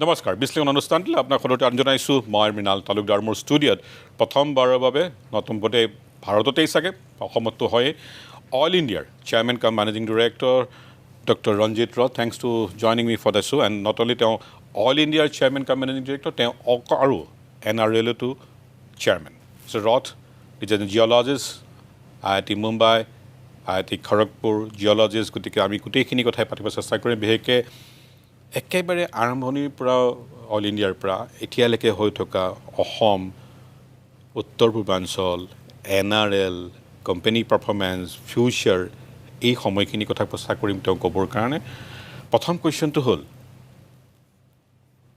নমস্কাৰ বিশ্লেষণ অনুষ্ঠানটিলৈ আপোনাক সদতে জনাইছোঁ মই মৃণাল তালুকদাৰ মোৰ ষ্টুডিঅ'ত প্ৰথমবাৰৰ বাবে নতুনপতে ভাৰততেই চাগে অসমতো হয় অল ইণ্ডিয়াৰ chairman cum managing director doctor Ranjit Rath thanks to joining me for the show' and not only তেওঁ অল ইণ্ডিয়াৰ চেয়াৰমেন কাম মেনেজিং ডিৰেক্টৰ তেওঁ আৰু NRLতো chairman so' Rath is a geologist IIT Mumbai IIT Kharagpur geologist গতিকে আমি গোটেইখিনি কথাই পাতিব চেষ্টা কৰিম বিশেষকৈ একেবাৰে আৰম্ভণিৰ পৰা অল ইণ্ডিয়াৰ পৰা এতিয়ালৈকে হৈ থকা অসম উত্তৰ পূৰ্বাঞ্চল NRL কোম্পানী পাৰফৰ্মেঞ্চ ফিউচাৰ এই সময়খিনি কথা চেষ্টা কৰিম তেওঁ ক'বৰ কাৰণে প্ৰথম কুৱেশ্যনটো হ'ল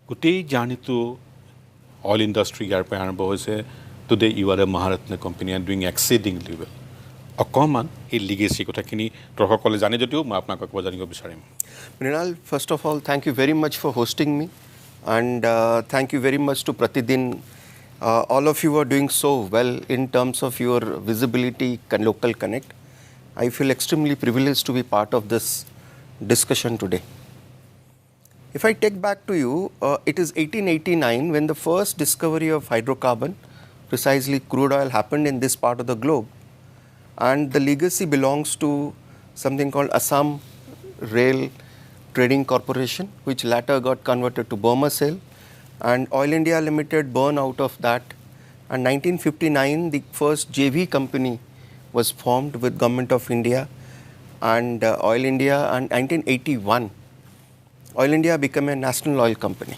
গোটেই জাৰ্ণিটো অইল ইণ্ডাষ্ট্ৰী ইয়াৰ পৰা আৰম্ভ হৈছে today you are a Maharatna company and doing exceedingly well অকণমান এই লিগেচি কথাখিনি দৰ্শকসকলে জানে যদিও মই আপোনাক ক'ব জানিব বিচাৰিম Mrinal, first of all, thank you very much for hosting me, and thank you very much to Pratidin. All of you are doing so well in terms of your visibility and local connect. I feel extremely privileged to be part of this discussion today. If I take back to you, it is 1889 when the first discovery of hydrocarbon, precisely crude oil, happened in this part of the globe, and the legacy belongs to something called Assam Rail Trading Corporation, which later got converted to 𝗏𝘂𝘁, and Oil India Limited born out of that. And 1959, the first JV company was formed with Government of India and Oil India, and 1981, Oil India became a national oil company.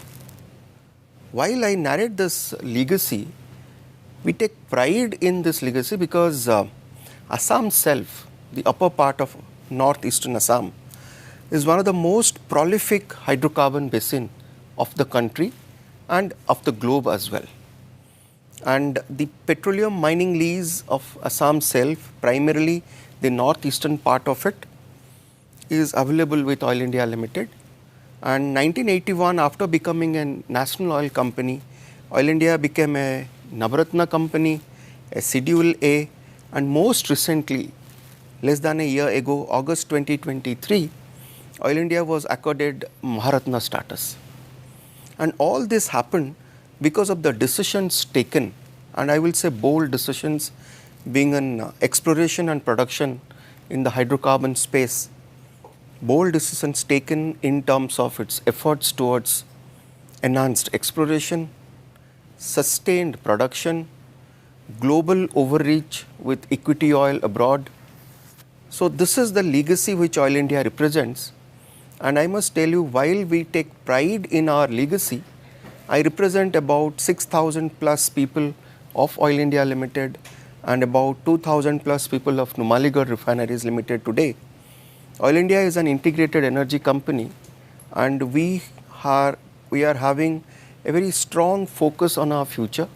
While I narrate this legacy, we take pride in this legacy because Assam self, the upper part of northeastern Assam, is one of the most prolific hydrocarbon basin of the country and of the globe as well. And the petroleum mining lease of Assam self, primarily the northeastern part of it, is available with Oil India Limited. And 1981, after becoming a national oil company, Oil India became a Navratna company, a Schedule A, and most recently, less than a year ago, August 2023, Oil India was accorded Maharatna status. And all this happened because of the decisions taken, and I will say bold decisions, being an exploration and production in the hydrocarbon space. Bold decisions taken in terms of its efforts towards enhanced exploration, sustained production, global overreach with equity oil abroad. So this is the legacy which Oil India represents. And I must tell you, while we take pride in our legacy, I represent about 6,000 plus people of Oil India Limited and about 2,000 plus people of Numaligarh Refineries Limited today. Oil India is an integrated energy company, and we are having a very strong focus on our future,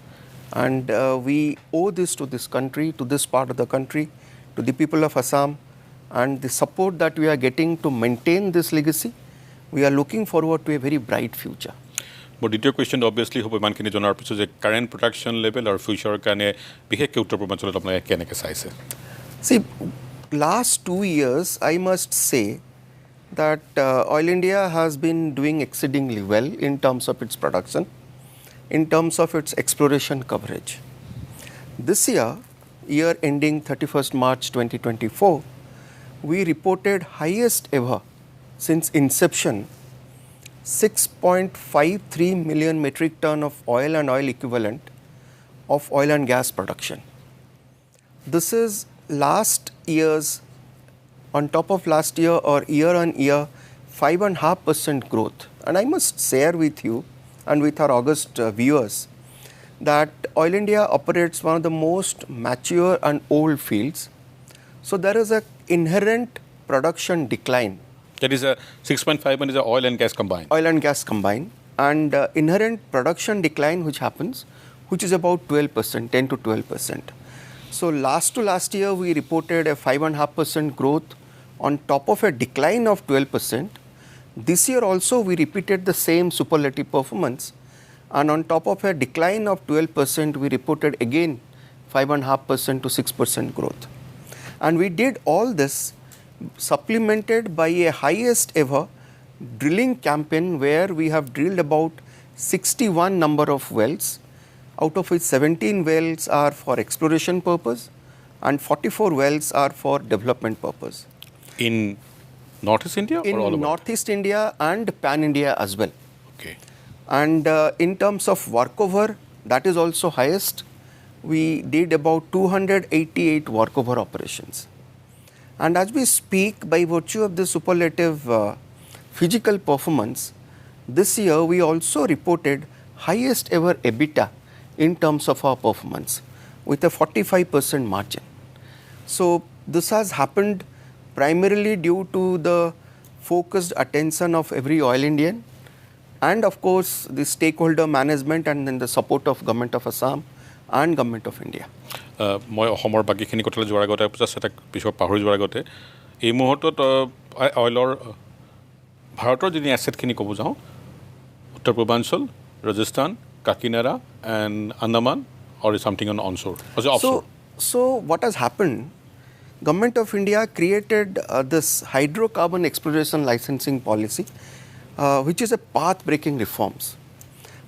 and we owe this to this country, to this part of the country, to the people of Assam, and the support that we are getting to maintain this legacy. We are looking forward to a very bright future. মোৰ দ্বিতীয় question obviously হ'ব ইমানখিনি জনাৰ পিছত যে current production level আৰু ফিউচাৰৰ কাৰণে বিশেষকৈ উত্তৰ পূৰ্বাঞ্চলত আপোনালোকে কেনেকৈ চাইছে See, last 2 years, I must say that Oil India has been doing exceedingly well in terms of its production, in terms of its exploration coverage. This year ending 31st March 2024, we reported highest ever since inception 6.53 million metric ton of oil and oil equivalent of oil and gas production. This is last year's, on top of last year or year on year, 5.5% growth. And I must share with you and with our august viewers that Oil India operates one of the most mature and old fields. So there is an inherent production decline. That is a 6.5 is a oil and gas combined. Oil and gas combined, and inherent production decline which happens, which is about 12%, 10 to 12%. So last year we reported a 5.5% growth on top of a decline of 12%. This year also we repeated the same superlative performance, and on top of a decline of 12%, we reported again 5.5% to 6% growth. And we did all this supplemented by a highest ever drilling campaign where we have drilled about 61 number of wells, out of which 17 wells are for exploration purpose and 44 wells are for development purpose. In Northeast India or all over? In Northeast India and Pan-India as well. Okay. And in terms of workover, that is also highest. We did about 288 workover operations. And as we speak, by virtue of the superlative physical performance, this year we also reported highest ever EBITDA in terms of our performance with a 45% margin. So this has happened primarily due to the focused attention of every oil Indian and of course the stakeholder management and then the support of Government of Assam and Government of India. মই অসমৰ বাকীখিনি কথালৈ যোৱাৰ আগতে just এটা পিছত পাহৰি যোৱাৰ আগতে এই মুহূৰ্তত অইলৰ ভাৰতৰ যদি এছেটখিনি ক'ব যাওঁ উত্তৰ পূৰ্বাঞ্চল Rajasthan Kakinada and Andaman or is something on onshore or is it offshore? So what has happened, Government of India created this hydrocarbon exploration licensing policy which is a path-breaking reforms,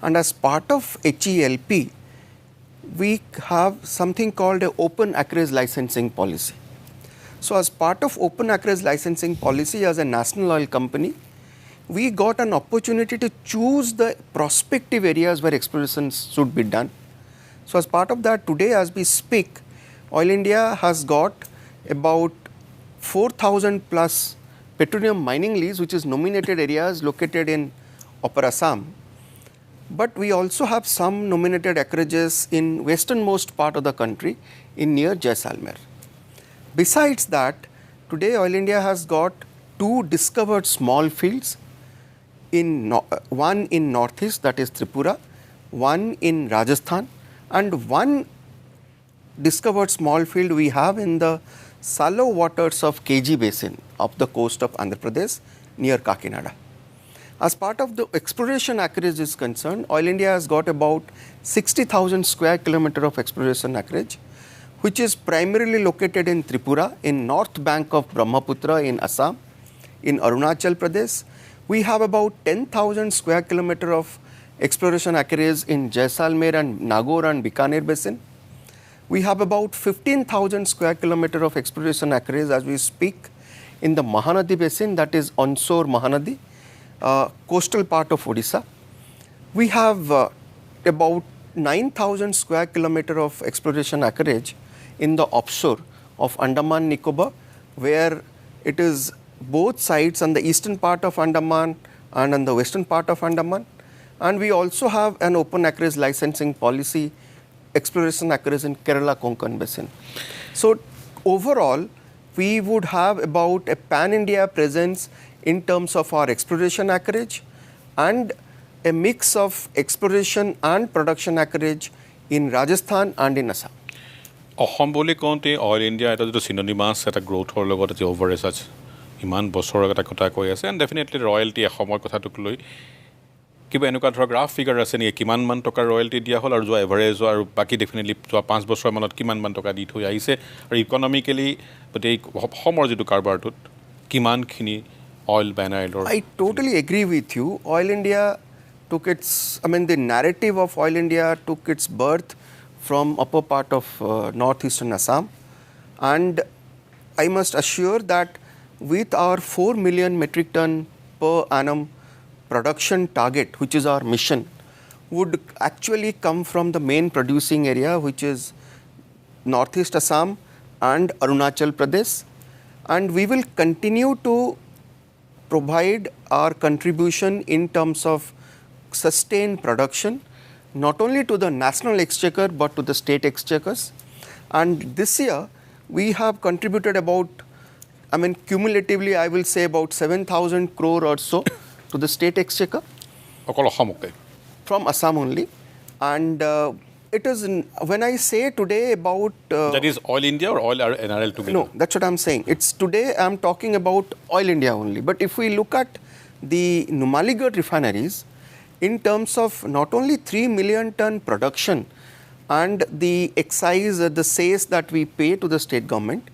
and as part of HELP we have something called a open acreage licensing policy. So as part of open acreage licensing policy, as a national oil company, we got an opportunity to choose the prospective areas where explorations should be done. So as part of that, today as we speak, Oil India has got about 4,000 plus petroleum mining lease, which is nominated areas located in Upper Assam. But we also have some nominated acreages in westernmost part of the country in near 𝗧𝗏𝗪. Besides that, today Oil India has got 2 discovered small fields, one in northeast, that is Tripura, one in Rajasthan, and one discovered small field we have in the shallow waters of 𝗥𝘁𝗵 basin of the coast of Andhra Pradesh near Kakinada. As part of the exploration acreage is concerned, Oil India has got about 60,000 square kilometer of exploration acreage, which is primarily located in Tripura, in north bank of Brahmaputra in Assam, in Arunachal Pradesh. We have about 10,000 square kilometer of exploration acreage in 𝗧𝗏𝗪 and Nagaur and Bikaner basin. We have about 15,000 square kilometer of exploration acreage as we speak in the Mahanadi basin, that is onshore Mahanadi, coastal part of Odisha. We have about 9,000 square kilometer of exploration acreage in the offshore of Andaman Nicobar, where it is both sides on the eastern part of Andaman and on the western part of Andaman. And we also have an open acreage licensing policy, exploration acreage in Kerala Konkan basin. So overall, we would have about a pan-India presence in terms of our exploration acreage and a mix of exploration and production acreage in Rajasthan and in Assam. অসম বুলি কওঁতে oil India এটা যিটো চিননিমাছ এটা গ্ৰ'থৰ লগত যে over recharge ইমান বছৰৰ এটা কথা কৈ আছে এণ্ড ডেফিনেটলি ৰয়েলটি এসময়ৰ কথাটোক লৈ কিবা এনেকুৱা ধৰক ৰাফ ফিগাৰ আছে নেকি কিমানমান টকাৰ ৰয়েলটি দিয়া হ'ল আৰু যোৱা এভাৰেজ আৰু বাকী ডেফিনেটলি যোৱা 5 বছৰমানত কিমানমান টকা দি থৈ আহিছে আৰু ইকনমিকেলি গোটেই অসমৰ যিটো কাৰবাৰটোত কিমানখিনি oil ban oil? I totally agree with you. Oil India took its, the narrative of Oil India took its birth from upper part of northeastern Assam, and I must assure that with our 4 million metric ton per annum production target, which is our mission, would actually come from the main producing area, which is northeast Assam and Arunachal Pradesh, and we will continue to provide our contribution in terms of sustained production, not only to the national exchequer but to the state exchequers. And this year we have contributed about, cumulatively I will say about 7,000 crore or so to the state exchequer. From Assam only. And it is, when I say today about... that is Oil India or Oil NRL together? No, that's what I'm saying. It's today I'm talking about Oil India only. But if we look at the Numaligarh refineries, in terms of not only 3 million ton production and the excise, the cess that we pay to the state government,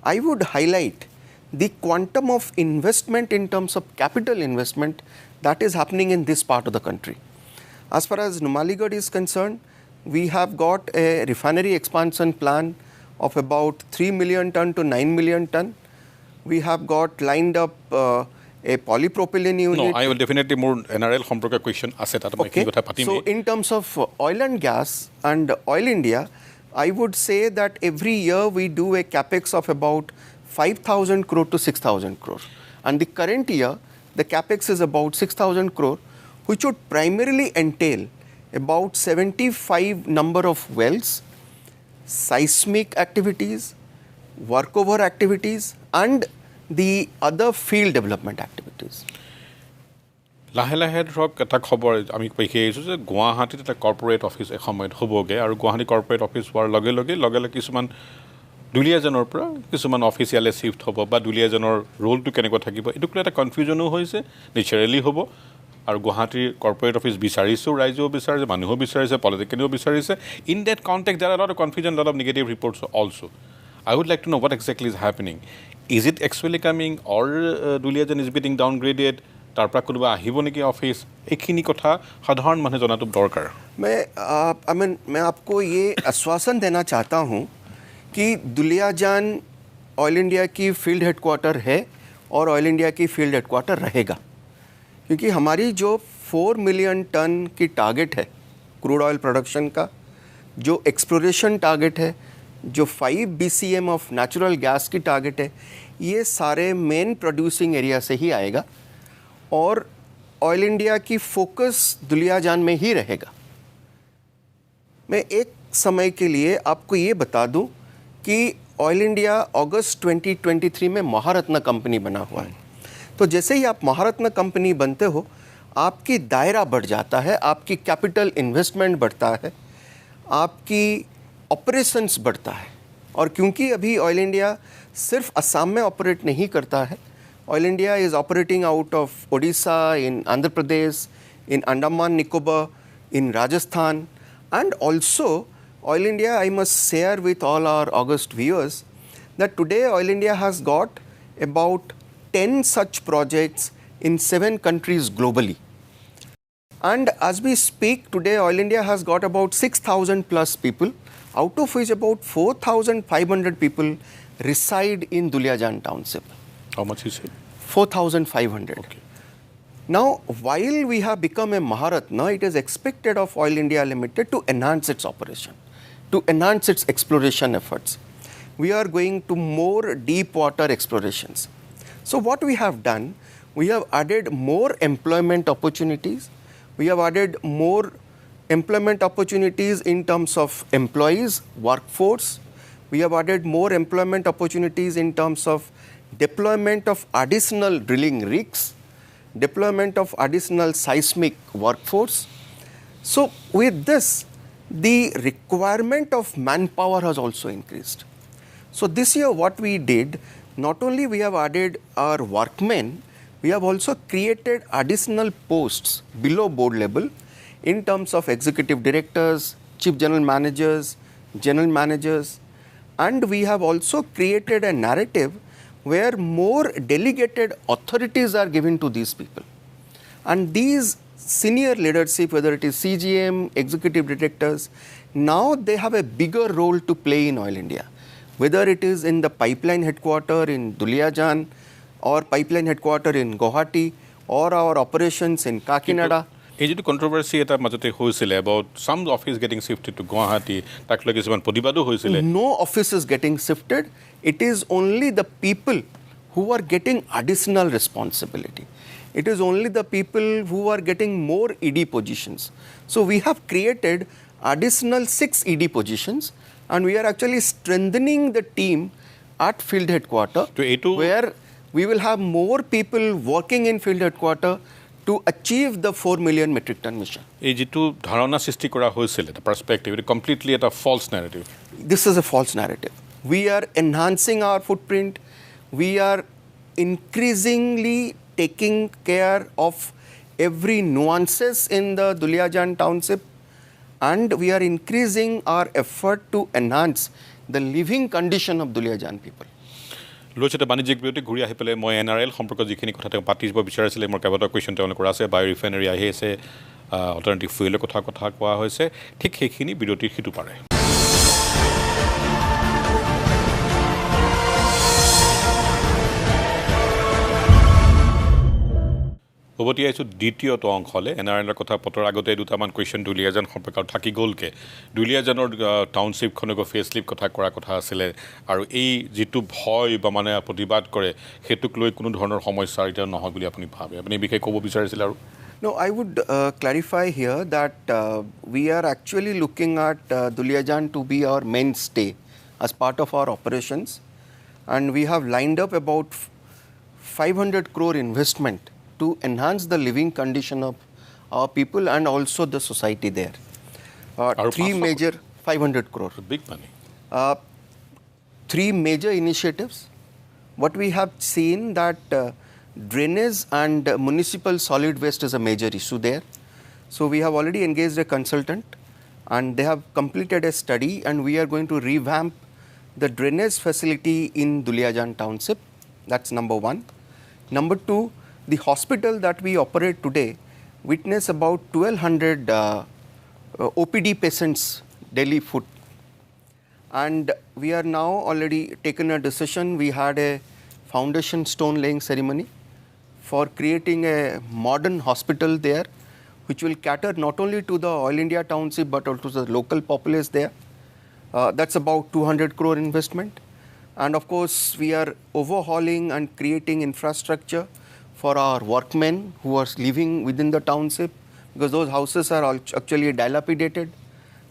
I would highlight the quantum of investment in terms of capital investment that is happening in this part of the country. As far as Numalgarh is concerned, we have got a refinery expansion plan of about 3 million ton to 9 million ton. We have got lined up a polypropylene unit. No, I will definitely more NRL সম্পৰ্কে question আছে তাত মই কি কথা পাতিম So in terms of oil and gas and Oil India, I would say that every year we do a capex of about 5,000 crore to 6,000 crore. And the current year, the capex is about 6,000 crore, which would primarily entail about 75 number of wells, seismic activities, workover activities, and the other field development activities. লাহে লাহে ধৰক এটা খবৰ আমি পাইছে যে গুৱাহাটীত এটা কৰ্পৰেট অফিচ এসময়ত হ'বগে আৰু গুৱাহাটী কৰ্পৰেট অফিচ হোৱাৰ লগে লগে কিছুমান দুলীয়াজনৰ পৰা কিছুমান অফিচিয়ালে শিফ্ট হ'ব বা দুলীয়াজনৰ ৰোলটো কেনেকুৱা থাকিব এইটো এটা কনফিউজনো হৈছে নেচাৰেলি হ'ব আৰু গুৱাহাটীৰ কৰ্পৰেট অফিচ বিচাৰিছেও ৰাইজেও বিচাৰিছে মানুহো বিচাৰিছে পলিটিকেলিও বিচাৰিছে in that context there are a lot of confusion, lot of negative reports also. I would like to know what exactly is happening. Is it actually coming or দুলীয়াজন is getting downgraded? তাৰ পৰা কোনোবা আহিব নেকি office এইখিনি কথা সাধাৰণ মানুহে জনাটো দৰকাৰ मैं आपको ये आश्वासन देना चाहता हूँ कि दुलियाजान ऑयल इंडिया की फील्ड हेडक्वार्टर है और ऑयल इंडिया की फील्ड हेडक्वार्टर रहेगा क्योंकि हमारी जो 4 मिलियन टन की टारगेट है क्रूड ऑयल प्रोडक्शन का, जो एक्सप्लोरेशन टारगेट है, जो 5 BCM ऑफ नेचुरल गैस की टारगेट है, ये सारे मेन प्रोड्यूसिंग एरिया से ही आएगा और ऑयल इंडिया की फोकस दुलियाजान में ही रहेगा. मैं एक समय के लिए आपको ये बता दूं कि ऑयल इंडिया अगस्त 2023 में महारत्न कंपनी बना हुआ है. तो जैसे ही आप महारत्न कंपनी बनते हो आपकी दायरा बढ़ जाता है, आपकी कैपिटल इन्वेस्टमेंट बढ़ता है, आपकी ऑपरेशंस बढ़ता है. और क्योंकि अभी ऑयल इंडिया सिर्फ असम में ऑपरेट नहीं करता है, oil India is operating out of Odisha, in Andhra Pradesh, in Andaman Nicobar, in Rajasthan, and also Oil India, I must share with all our august viewers that today Oil India has got about 10 such projects in 7 countries globally. And as we speak today, Oil India has got about 6,000 plus people, out of which about 4,500 people reside in Duliajan township. How much is it? 4,500. Okay. Now, while we have become a Maharatna, it is expected of Oil India Limited to enhance its operation, to enhance its exploration efforts. We are going to more deep water explorations. So what we have done, we have added more employment opportunities. We have added more employment opportunities in terms of employees, workforce. We have added more employment opportunities in terms of deployment of additional drilling rigs, deployment of additional seismic workforce. So with this, the requirement of manpower has also increased. So this year what we did, not only we have added our workmen, we have also created additional posts below board level in terms of executive directors, chief general managers, and we have also created a narrative where more delegated authorities are given to these people. And these senior leadership, whether it is CGM, executive directors, now they have a bigger role to play in Oil India. Whether it is in the pipeline headquarter in Duliajan or pipeline headquarter in Guwahati or our operations in Kakinada. এই যেটো controversy এটা মাজতে হৈছিল about some office getting shifted to Guwahati, তাক লৈ কিছুমান প্ৰতিবাদো হৈছিল. No office is getting shifted. It is only the people who are getting additional responsibility. It is only the people who are getting more ED positions. So we have created additional 6 ED positions and we are actually strengthening the team at field headquarter where we will have more people working in field headquarter to achieve the 4 million metric ton mission. এই যেটো ধাৰণা সৃষ্টি কৰা হৈছিল এটা perspective এটা completely এটা false narrative. This is a false narrative. We are enhancing our footprint. We are increasingly taking care of every nuances in the Duliajan township and we are increasing our effort to enhance the living condition of Duliajan people. লোচতে বাণিজ্যিক বিৰতি ঘূৰি আহি পেলাই মই NRL সম্পৰ্ক যিখিনি কথা তেওঁ পাতিব বিচাৰিছিলে মোৰ কেইবাটাও কুৱেশ্যন তেওঁলোকৰ আছে বায়ো ৰিফাইনাৰী আহি আছে অল্টাৰনেটিভ ফুয়েলৰ কথা কোৱা হৈছে ঠিক সেইখিনি বিৰতিৰ সিটো পাৰে উভতি আহিছোঁ দ্বিতীয়টো অংশলৈ এনআৰএলৰ কথা পতাৰ আগতে দুটামান কুৱেশ্যন দুলীয়াজান সম্পৰ্কত থাকি গ'লকে দুলীয়াজানৰ টাউনশ্বিপখনকো ফেচলিফ্ট কোৱাৰ কথা আছিলে আৰু এই যিটো ভয় বা মানে প্ৰতিবাদ কৰে সেইটোক লৈ কোনো ধৰণৰ সমস্যা এতিয়া নহয় বুলি আপুনি ভাবে আপুনি এই বিষয়ে ক'ব বিচাৰিছিলে আৰু No, I would clarify here that we are actually looking at Duliajan to be our mainstay as part of our operations, and we have lined up about 500 crore investment to enhance the living condition of our people and also the society there. Three major 500 crore. Big money. Three major initiatives. What we have seen that drainage and municipal solid waste is a major issue there. So we have already engaged a consultant and they have completed a study and we are going to revamp the drainage facility in Duliajan township. That's number one. Number two, the hospital that we operate today witness about 1,200 OPD patients daily foot. And we are now already taken a decision. We had a foundation stone laying ceremony for creating a modern hospital there, which will cater not only to the Oil India township but also the local populace there. That's about 200 crore investment. And of course, we are overhauling and creating infrastructure for our workmen who are living within the township because those houses are actually dilapidated.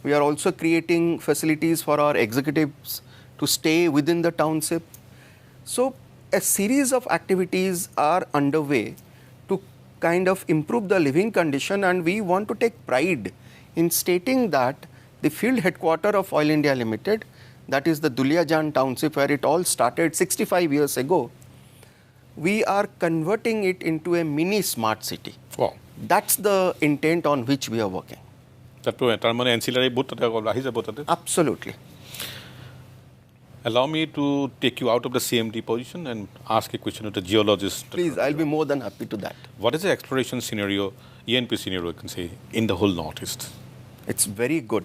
We are also creating facilities for our executives to stay within the township. So a series of activities are underway to kind of improve the living condition, and we want to take pride in stating that the field headquarters of Oil India Limited, that is the Duliajan township where it all started 65 years ago, we are converting it into a mini smart city. Wow. That's the intent on which we are working. Absolutely. Allow me to take you out of the CMD position and ask a question of the geologist. Please, I'll be more than happy to that. What is the exploration scenario, ENP scenario, you can say, in the whole Northeast? It's very good.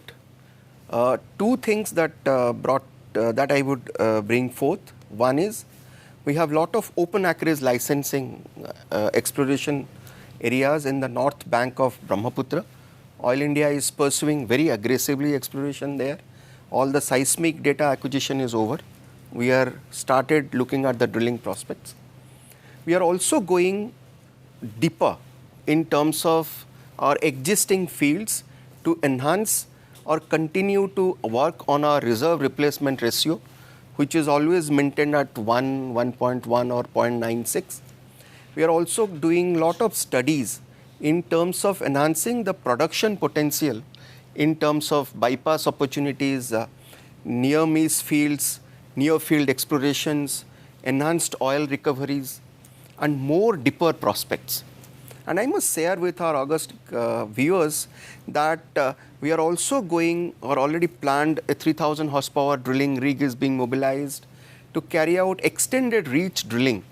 Two things that that I would bring forth. One is we have lot of open acreage licensing exploration areas in the north bank of Brahmaputra. Oil India is pursuing very aggressively exploration there. All the seismic data acquisition is over. We are started looking at the drilling prospects. We are also going deeper in terms of our existing fields to enhance or continue to work on our reserve replacement ratio, which is always maintained at 1.1 or 0.96. We are also doing lot of studies in terms of enhancing the production potential in terms of bypass opportunities, near-miss fields, near-field explorations, enhanced oil recoveries, and more deeper prospects. And I must share with our august viewers that we are also going or already planned a 3,000 horsepower drilling rig is being mobilized to carry out extended reach drilling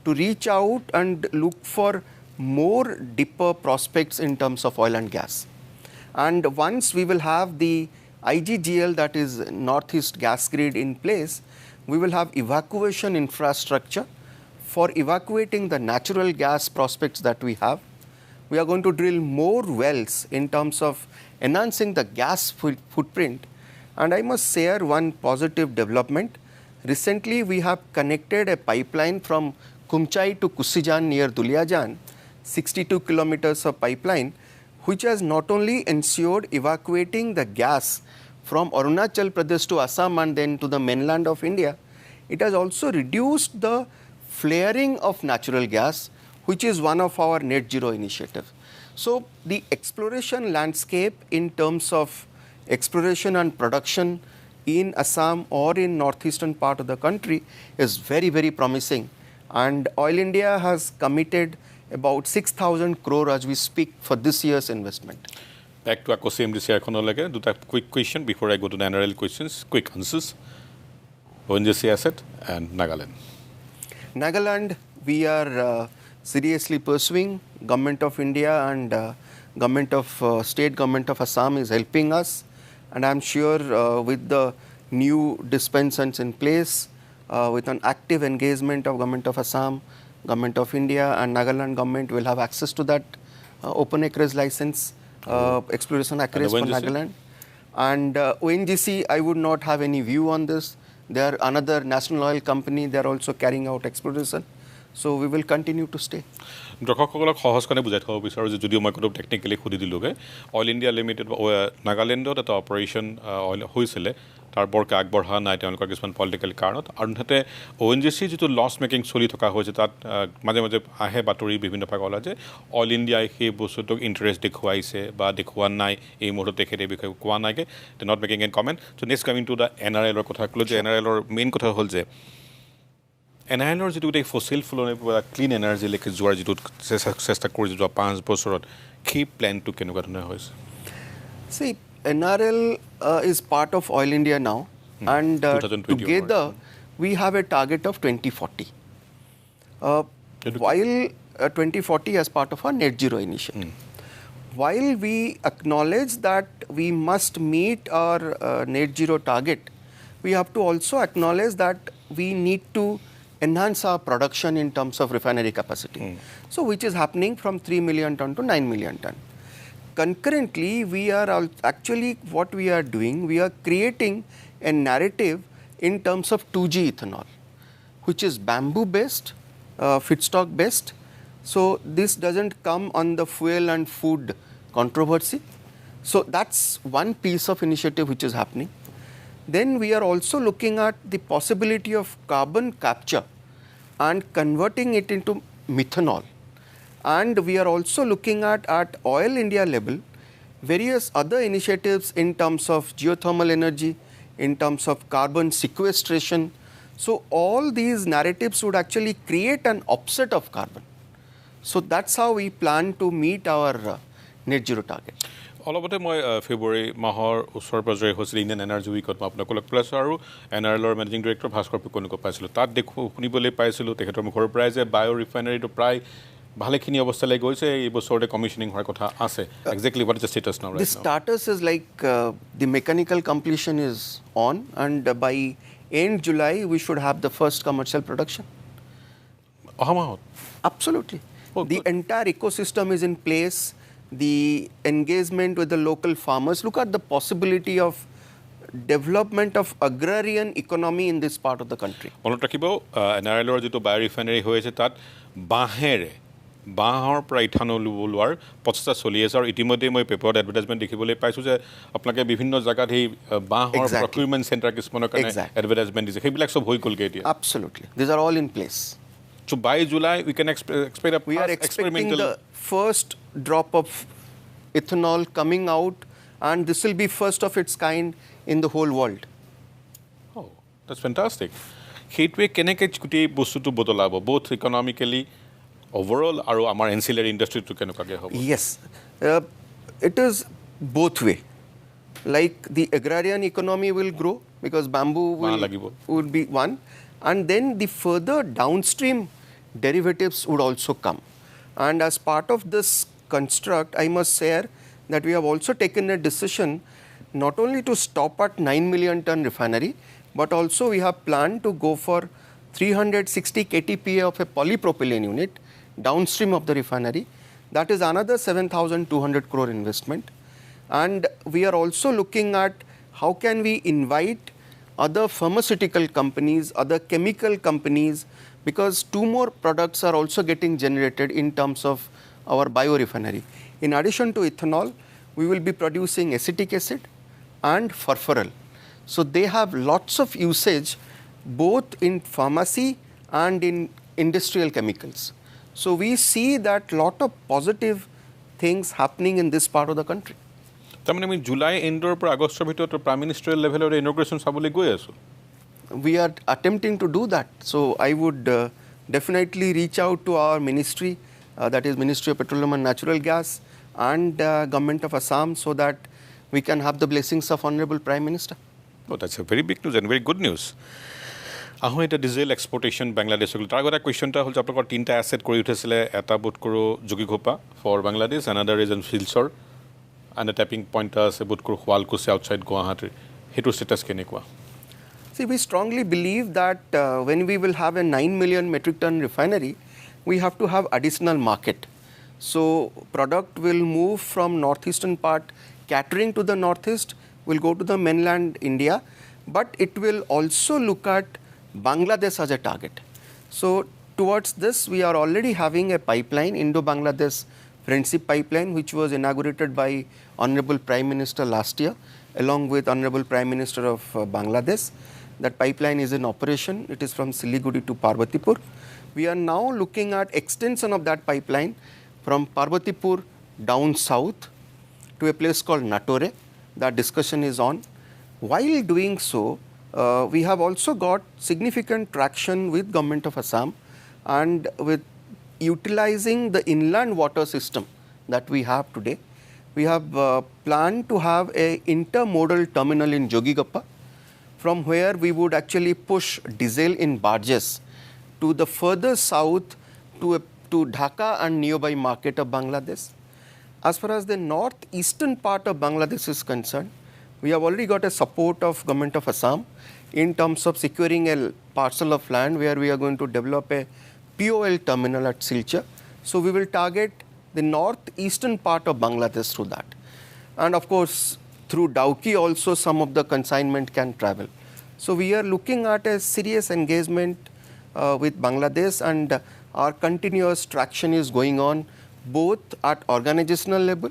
to reach out and look for more deeper prospects in terms of oil and gas. And once we will have the IGGL, that is Northeast Gas Grid, in place, we will have evacuation infrastructure for evacuating the natural gas prospects that we have. We are going to drill more wells in terms of enhancing the gas footprint. And I must share one positive development. Recently, we have connected a pipeline from Kumchai to Kusijan near Duliajan, 62 kilometers of pipeline, which has not only ensured evacuating the gas from Arunachal Pradesh to Assam and then to the mainland of India, it has also reduced the flaring of natural gas, which is one of our net zero initiatives. So the exploration landscape in terms of exploration and production in Assam or in northeastern part of the country is very, very promising. And Oil India has committed about 6,000 crore as we speak for this year's investment. Back to Akko CMDC Econologue, do that quick question before I go to the NRL questions, quick answers. ONGC asset and Nagaland. Nagaland, we are seriously pursuing. Government of India and State government of Assam is helping us, and I'm sure with the new dispensations in place, with an active engagement of government of Assam, government of India and Nagaland government will have access to that open acreage license, exploration acreage for Nagaland. And ONGC, I would not have any view on this. They are another national oil company. They are also carrying out exploration. So we will continue to stay. দৰ্শকসকলক সহজকণে বুজাই থ'ব বিচাৰোঁ যে যদিও মই কোনো technically সুধি দিলোঁগৈ oil India limited নাগালেণ্ডত এটা অপাৰেশ্যন হৈছিলে তাৰ বৰকৈ আগবঢ়া নাই তেওঁলোকৰ কিছুমান পলিটিকেল কাৰণত আৰু আনহাতে ONGC যিটো লছ মেকিং চলি থকা হৈছে তাত মাজে মাজে আহে বাতৰি বিভিন্ন ভাগ ওলাই যে অইল ইণ্ডিয়াই সেই বস্তুটোক ইণ্টাৰেষ্ট দেখুৱাইছে বা দেখুওৱা নাই এই মুহূৰ্তত তেখেতে এই বিষয়ে কোৱা নাইকৈ they not making an comment so' next coming to the NRLৰ কথা ক'লোঁ যে NRLৰ মেইন কথা হ'ল যে NRLৰ যিটো গোটেই ফচিল ফুলনিৰ পৰা ক্লিন এনাৰ্জিলৈকে যোৱাৰ যিটো চেষ্টা কৰিছে যোৱা 5 বছৰত সেই প্লেনটো কেনেকুৱা ধৰণৰ হৈছে See, NRL is part of Oil India now, and together we have a target of 2040. While 2040 as part of our net zero initiative. While we acknowledge that we must meet our net zero target, we have to also acknowledge that we need to enhance our production in terms of refinery capacity. So which is happening from 3 million ton to 9 million ton. Concurrently, we are actually what we are doing, we are creating a narrative in terms of 2G ethanol, which is bamboo based, feedstock based. So this doesn't come on the fuel and food controversy. So that's one piece of initiative which is happening. Then we are also looking at the possibility of carbon capture and converting it into methanol. And we are also looking at Oil India level, various other initiatives in terms of geothermal energy, in terms of carbon sequestration. So all these narratives would actually create an offset of carbon. So that's how we plan to meet our net zero target. অলপতে মই ফেব্ৰুৱাৰী মাহৰ ওচৰ পাজৰে হৈছিল Indian energy উইকত মই আপোনাক log পাইছোঁ আৰু NRLৰ মেনেজিং ডিৰেক্টৰ 𝗏স্কৰ পাইছিলোঁ তাত শুনিবলৈ পাইছিলোঁ তেখেতৰ মুখৰ পৰাই যে বায়' ৰিফাইনাৰীটো প্ৰায় ভালেখিনি অৱস্থালৈ গৈছে এই বছৰতে কমিশ্যনিং হোৱাৰ কথা আছে exactly what is the status now The status is like the mechanical completion is on, and by end July we should have the first commercial production. অহা মাহত Absolutely. The entire ecosystem is in place. The engagement with the local farmers. Look at the possibility of development of agrarian economy in this part of the country. মনত ৰাখিব NRLৰ যিটো বায়' refinery হৈ আছে তাত বাঁহৰ পৰা ইথানল ওলোৱাৰ প্ৰচেষ্টা চলি আছে আৰু ইতিমধ্যে মই পেপাৰত এডভাৰটাইজমেণ্ট দেখিবলৈ পাইছোঁ যে আপোনালোকে বিভিন্ন জেগাত সেই বাঁহৰ প্ৰকিউৰমেণ্ট চেণ্টাৰ কিছুমানৰ কাৰণে এডভাৰটাইজমেণ্ট দিছে সেইবিলাক চব হৈ গ'লগৈ এতিয়া Absolutely. These are all in place. So by July we can expect a we are expecting the first drop of ethanol coming out, and this will be first of its kind in the whole world. Oh, that's fantastic. Heatwave কেনেকৈ গোটেই বস্তুটো বদলাব both economically overall আৰু আমাৰ ancillary industry to কেনেকুৱাকৈ হ'ব Yes, it is both way. Like the agrarian economy will grow because bamboo would be one, and then the further downstream derivatives would also come. And as part of this construct, I must share that we have also taken a decision not only to stop at 9 million ton refinery, but also we have planned to go for 360 KTPA of a polypropylene unit downstream of the refinery. That is another 7,200 crore investment. And we are also looking at how can we invite other pharmaceutical companies, other chemical companies, because 2 more products are also getting generated in terms of our biorefinery. In addition to ethanol, we will be producing acetic acid and furfural. So they have lots of usage both in pharmacy and in industrial chemicals. So we see that lot of positive things happening in this part of the country. তাৰমানে আমি জুলাই এণ্ডৰ পৰা আগষ্টৰ ভিতৰত prime মিনিষ্টাৰিয়েল লেভেলৰ ইনগ্ৰেশ্যন চাবলৈ গৈ আছোঁ We are attempting to do that. So I would definitely reach out to our ministry, that is Ministry of Petroleum and Natural Gas, and Government of Assam, so that we can have the blessings of Honorable Prime Minister. Oh, that's a very big news and very good news. আহোঁ এতিয়া diesel এক্সপৰ্টেশ্যন বাংলাদেশক তাৰ আগতে কুৱেশ্যনটা হ'ল যে আপোনালোকৰ তিনিটা asset কৰি উঠিছিলে এটা বোধ কৰোঁ 𝗥𝘁𝗵𝗃 for Bangladesh another is in 𝗘𝘅𝗃𝗃 and tipping point এটা আছে বোধ কৰোঁ 𝗧𝗏𝗃𝗃 আউটছাইড গুৱাহাটীৰ সেইটোৰ ষ্টেটাছ কেনেকুৱা See, we strongly believe that when we will have a 9 million metric ton refinery, we have to have additional market. So, product will move from northeastern part, catering to the northeast, will go to the mainland India, but it will also look at Bangladesh as a target. So, towards this, we are already having a pipeline, Indo-Bangladesh Friendship Pipeline, which was inaugurated by Honorable Prime Minister last year, along with Honorable Prime Minister of Bangladesh. That pipeline is in operation. It is from Siliguri to Parbatipur. We are now looking at extension of that pipeline from Parbatipur down south to a place called Natore. That discussion is on. While doing so, we have also got significant traction with Government of Assam and with utilizing the inland water system that we have today. We have planned to have a intermodal terminal in 𝗥𝘁𝗵𝗃𝗃, from where we would actually push diesel in barges to the further south to Dhaka and nearby market of Bangladesh. As far as the northeastern part of Bangladesh is concerned, we have already got a support of Government of Assam in terms of securing a parcel of land where we are going to develop a POL terminal at Silchar. So we will target the northeastern part of Bangladesh through that. And of course, through Dawki also some of the consignment can travel. So we are looking at a serious engagement with Bangladesh, and our continuous traction is going on both at organizational level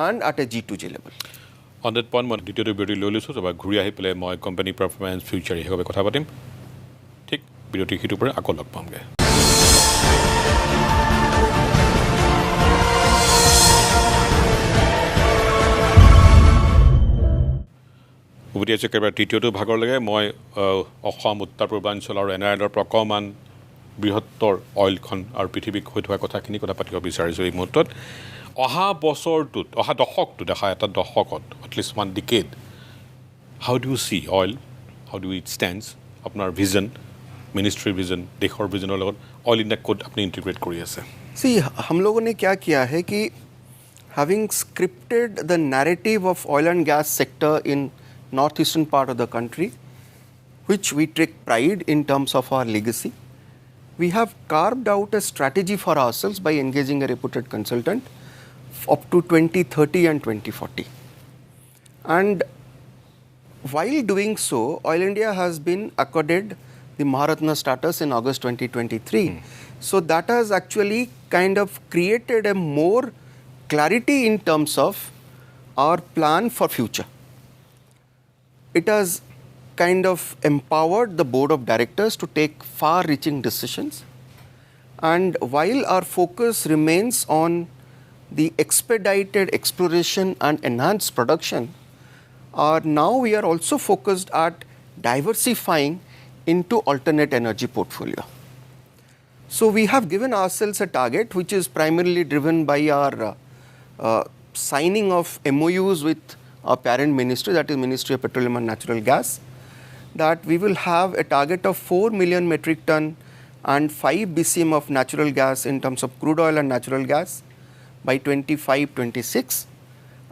and at a G2G level. On that point, মই দ্বিতীয়টো বিৰতি লৈ লৈছোঁ তাৰপৰা ঘূৰি আহি পেলাই মই কোম্পানী পাৰফৰ্মেঞ্চ ফিউচাৰ এই কথা পাতিম ঠিক বিৰতি সিটোৰ পৰা আকৌ লগ পামগৈ উভতি আছোঁ একেবাৰে তৃতীয়টো ভাগলৈকে মই অসম উত্তৰ পূৰ্বাঞ্চল আৰু এনআইএলৰ পৰা অকণমান বৃহত্তৰ অইলখন আৰু পৃথিৱীক হৈ থকা কথাখিনি কথা পাতিব বিচাৰিছোঁ এই মুহূৰ্তত অহা বছৰটোত অহা দশকটোত এটা দশকত at least one decade how do U C oil how do it stands আপোনাৰ ভিজন মিনিষ্ট্ৰীৰ ভিজন দেশৰ ভিজনৰ লগত অইল ইণ্ডিয়া ক'ত আপুনি ইণ্টিগ্ৰেট কৰি আছে सी हम लोगों ने क्या किया है कि having scripted the narrative of oil and gas sector in northeastern part of the country, which we take pride in terms of our legacy, we have carved out a strategy for ourselves by engaging a reputed consultant up to 2030 and 2040. And while doing so, Oil India has been accorded the Maharatna status in August 2023. So that has actually kind of created a more clarity in terms of our plan for future. It has kind of empowered the board of directors to take far-reaching decisions. And while our focus remains on the expedited exploration and enhanced production, now we are also focused at diversifying into alternate energy portfolio. So we have given ourselves a target which is primarily driven by our signing of MOUs with our parent ministry, that is Ministry of Petroleum and Natural Gas, that we will have a target of 4 million metric ton and 5 BCM of natural gas in terms of crude oil and natural gas by 25-26,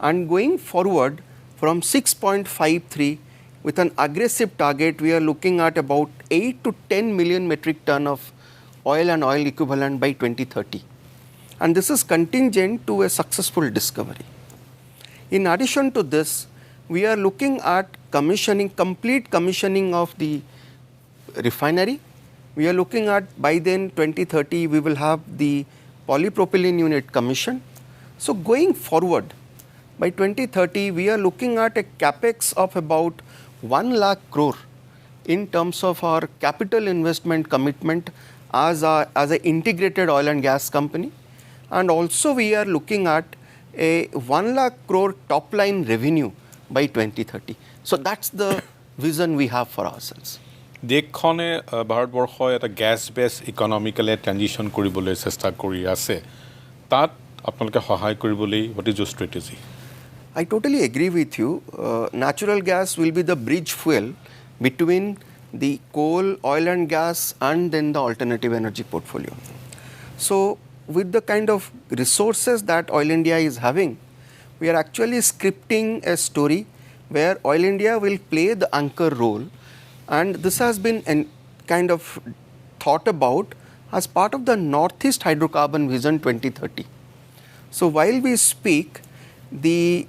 and going forward from 6.53 with an aggressive target, we are looking at about 8 to 10 million metric ton of oil and oil equivalent by 2030. And this is contingent to a successful discovery. In addition to this, we are looking at complete commissioning of the refinery. We are looking at by then 2030, we will have the polypropylene unit commissioned. So going forward, by 2030, we are looking at a capex of about 1 lakh crore in terms of our capital investment commitment as an integrated oil and gas company. And also we are looking at a 1 lakh crore top line revenue by 2030. So that's the vision we have for ourselves. দেশখনে ভাৰতবৰ্ষই এটা গেছ বেছ economically ট্ৰেঞ্জিশ্যন কৰিবলৈ চেষ্টা কৰি আছে তাত আপোনালোকে সহায় কৰিবলৈ হোৱাট ইজ ইউৰ strategy I totally agree with you. Natural gas will be the bridge fuel between the coal, oil and gas, and then the alternative energy portfolio. So with the kind of resources that Oil India is having, we are actually scripting a story where Oil India will play the anchor role, and this has been kind of thought about as part of the Northeast Hydrocarbon Vision 2030. So while we speak, the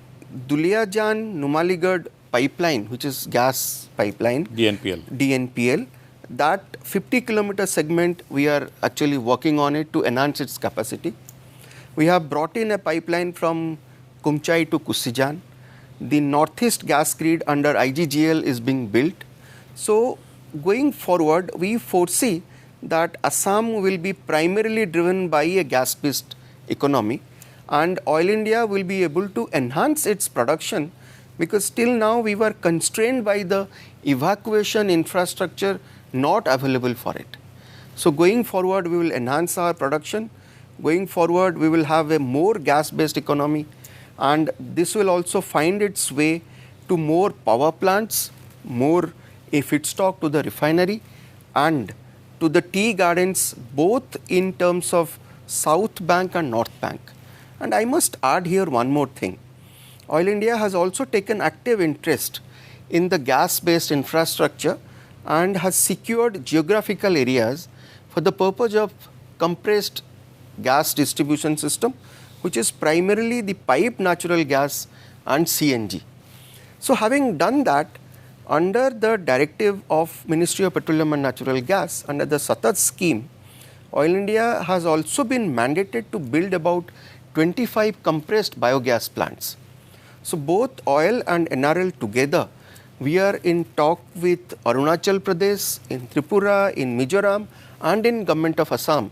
𝗘𝘅𝗰𝗹𝘂𝘀𝗶 pipeline, which is gas pipeline, DNPL, that 50-kilometer segment, we are actually working on it to enhance its capacity. We have brought in a pipeline from Kumchai to Kusijan. The Northeast gas grid under IGGL is being built. So going forward, we foresee that Assam will be primarily driven by a gas-based economy, and Oil India will be able to enhance its production, because till now we were constrained by the evacuation infrastructure not available for it. So going forward, we will enhance our production. Going forward, we will have a more gas-based economy, and this will also find its way to more power plants, more a feedstock to the refinery and to the tea gardens, both in terms of South Bank and North Bank. And I must add here one more thing. Oil India has also taken active interest in the gas-based infrastructure and has secured geographical areas for the purpose of compressed gas distribution system, which is primarily the piped natural gas and CNG. So having done that, under the directive of Ministry of Petroleum and Natural Gas, under the Satat scheme, Oil India has also been mandated to build about 25 compressed biogas plants. So both oil and NRL together, we are in talk with Arunachal Pradesh, in Tripura, in Mizoram, and in Government of Assam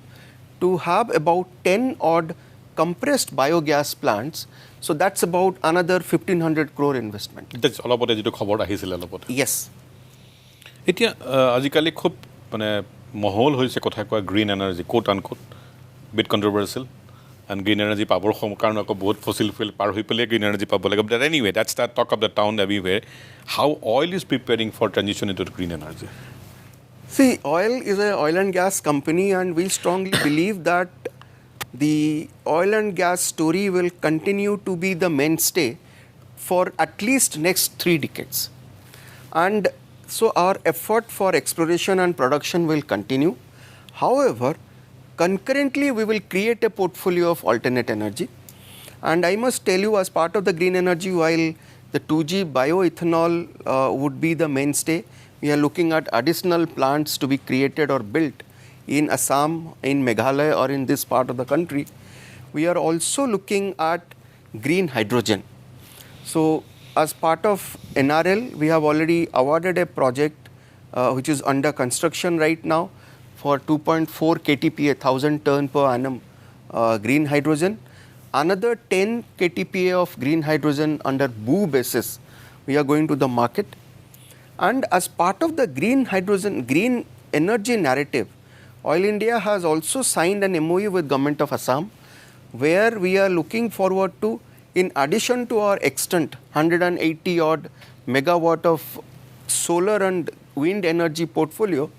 to have about 10 odd compressed biogas plants. So that's about another 1,500 crore investment. That's all about the 𝗘𝘅𝗰𝗶𝗃𝗏 আহিছিল অলপতে. Yes. এতিয়া আজিকালি খুব মানে মহল হৈছে কথা কোৱা green energy, quote unquote, bit controversial, and green energy পাবৰ কাৰণে আকৌ বহুত ফসিল ফুয়েল পাৰ হৈ পেলাই green energy পাব লাগে. But anyway, that's the talk of the town everywhere. How oil is preparing for transition into green energy? See, oil is an oil and gas company, and we strongly believe that the oil and gas story will continue to be the mainstay for at least next 3 decades. And so our effort for exploration and production will continue. However, concurrently, we will create a portfolio of alternate energy. And I must tell you, as part of the green energy, while the 2G bioethanol would be the mainstay, we are looking at additional plants to be created or built in Assam, in Meghalaya, or in this part of the country. We are also looking at green hydrogen. So as part of NRL, we have already awarded a project which is under construction right now for 2.4 KTPA, 1,000 ton per annum green hydrogen. Another 10 KTPA of green hydrogen under BOO basis, we are going to the market. And as part of the green hydrogen, green energy narrative, Oil India has also signed an MOU with Government of Assam, where we are looking forward to, in addition to our extant 180 odd megawatt of solar and wind energy portfolio,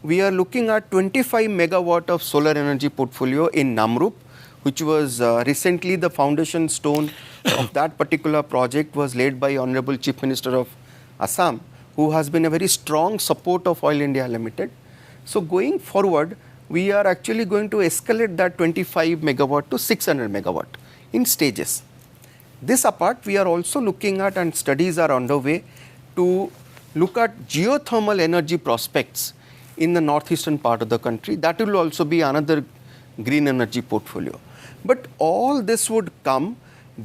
we are looking at 25 megawatt of solar energy portfolio in Namrup, which was recently the foundation stone of that particular project was laid by Honorable Chief Minister of Assam, who has been a very strong support of Oil India Limited. So going forward, we are actually going to escalate that 25 megawatt to 600 megawatt in stages. This apart, we are also looking at, and studies are underway, to look at geothermal energy prospects in the northeastern part of the country. That will also be another green energy portfolio. But all this would come